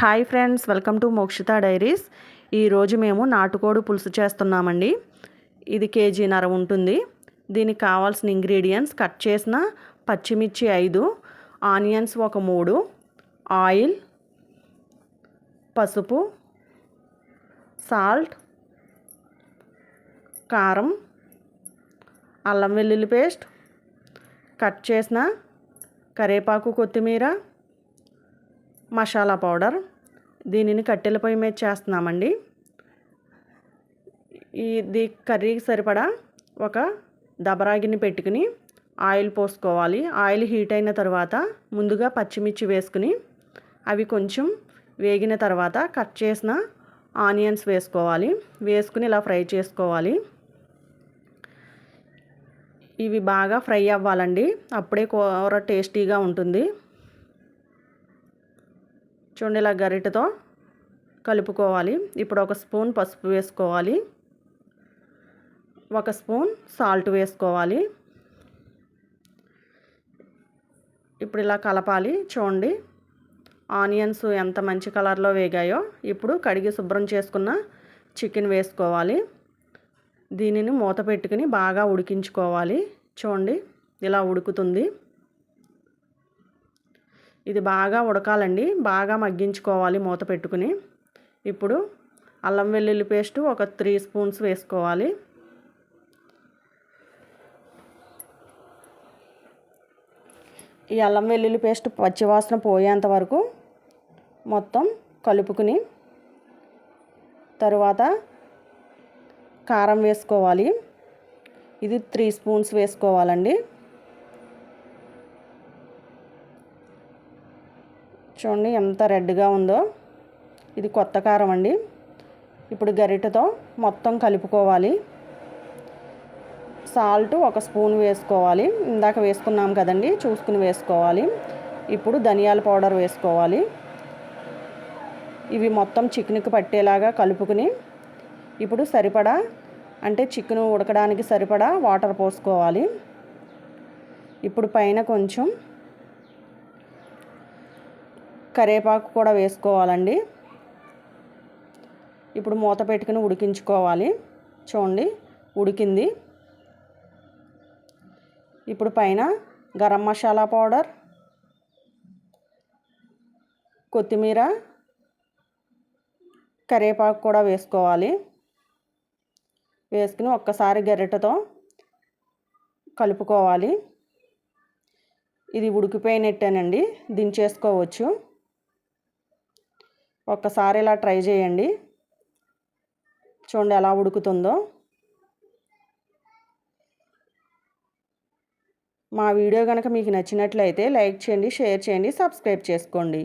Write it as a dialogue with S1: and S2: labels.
S1: Hi friends, welcome to Mokshita diaries. ఈరోజు మేము నాటుకోడి పులుసు చేస్తున్నామండి. ఇది కేజీన్నర ఉంటుంది. దీనికి కావాల్సిన ఇంగ్రీడియంట్స్: కట్ చేసిన పచ్చిమిర్చి 5, ఆనియన్స్ ఒక 3, ఆయిల్, పసుపు, సాల్ట్, కారం, అల్లం వెల్లుల్లి పేస్ట్, కట్ చేసిన కరివేపాకు, కొత్తిమీర, మసాలా పౌడర్. దీనిని కట్టెల పొయ్యి మీద చేస్తున్నామండి. ఇది కర్రీకి సరిపడా ఒక దబరాగిని పెట్టుకుని ఆయిల్ పోసుకోవాలి. ఆయిల్ హీట్ అయిన తర్వాత ముందుగా పచ్చిమిర్చి వేసుకుని అవి కొంచెం వేగిన తర్వాత కట్ చేసిన ఆనియన్స్ వేసుకోవాలి. వేసుకుని ఇలా ఫ్రై చేసుకోవాలి. ఇవి బాగా ఫ్రై అవ్వాలండి, అప్పుడే కూర టేస్టీగా ఉంటుంది. చూడండి, ఇలా గరిటెతో కలుపుకోవాలి. ఇప్పుడు ఒక స్పూన్ పసుపు వేసుకోవాలి, ఒక స్పూన్ సాల్ట్ వేసుకోవాలి. ఇప్పుడు ఇలా కలపాలి. చూడండి, ఆనియన్స్ ఎంత మంచి కలర్లో వేగాయో. ఇప్పుడు కడిగి శుభ్రం చేసుకున్న చికెన్ వేసుకోవాలి. దీనిని మూత పెట్టుకుని బాగా ఉడికించుకోవాలి. చూడండి, ఇలా ఉడుకుతుంది. ఇది బాగా ఉడకాలండి, బాగా మగ్గించుకోవాలి మూత పెట్టుకుని. ఇప్పుడు అల్లం వెల్లుల్లి పేస్ట్ ఒక 3 స్పూన్స్ వేసుకోవాలి. ఈ అల్లం వెల్లుల్లి పేస్ట్ పచ్చివాసన పోయేంత వరకు మొత్తం కలుపుకుని తరువాత కారం వేసుకోవాలి. ఇది 3 స్పూన్స్ వేసుకోవాలండి. చూడండి ఎంత రెడ్గా ఉందో. ఇది కొత్త కారం అండి. ఇప్పుడు గరిటెతో మొత్తం కలుపుకోవాలి. సాల్ట్ ఒక స్పూన్ వేసుకోవాలి. ఇందాక వేసుకున్నాం కదండి, చూసుకుని వేసుకోవాలి. ఇప్పుడు ధనియాల పౌడర్ వేసుకోవాలి. ఇవి మొత్తం చికెన్కి పట్టేలాగా కలుపుకుని ఇప్పుడు సరిపడా, అంటే చికెన్ ఉడకడానికి సరిపడా వాటర్ పోసుకోవాలి. ఇప్పుడు పైన కొంచెం కరివేపాకు కూడా వేసుకోవాలండి. ఇప్పుడు మూత పెట్టుకుని ఉడికించుకోవాలి. చూడండి, ఉడికింది. ఇప్పుడు పైన గరం మసాలా పౌడర్, కొత్తిమీర, కరివేపాకు కూడా వేసుకోవాలి. వేసుకుని ఒక్కసారి గరిటెతో కలుపుకోవాలి. ఇది ఉడికిపోయినట్టేనండి, దించేసుకోవచ్చు. ఒక్కసారి ఇలా ట్రై చేయండి. చూడండి ఎలా ఉడుకుతుందో. మా వీడియో కనుక మీకు నచ్చినట్లయితే లైక్ చేయండి, షేర్ చేయండి, సబ్స్క్రైబ్ చేసుకోండి.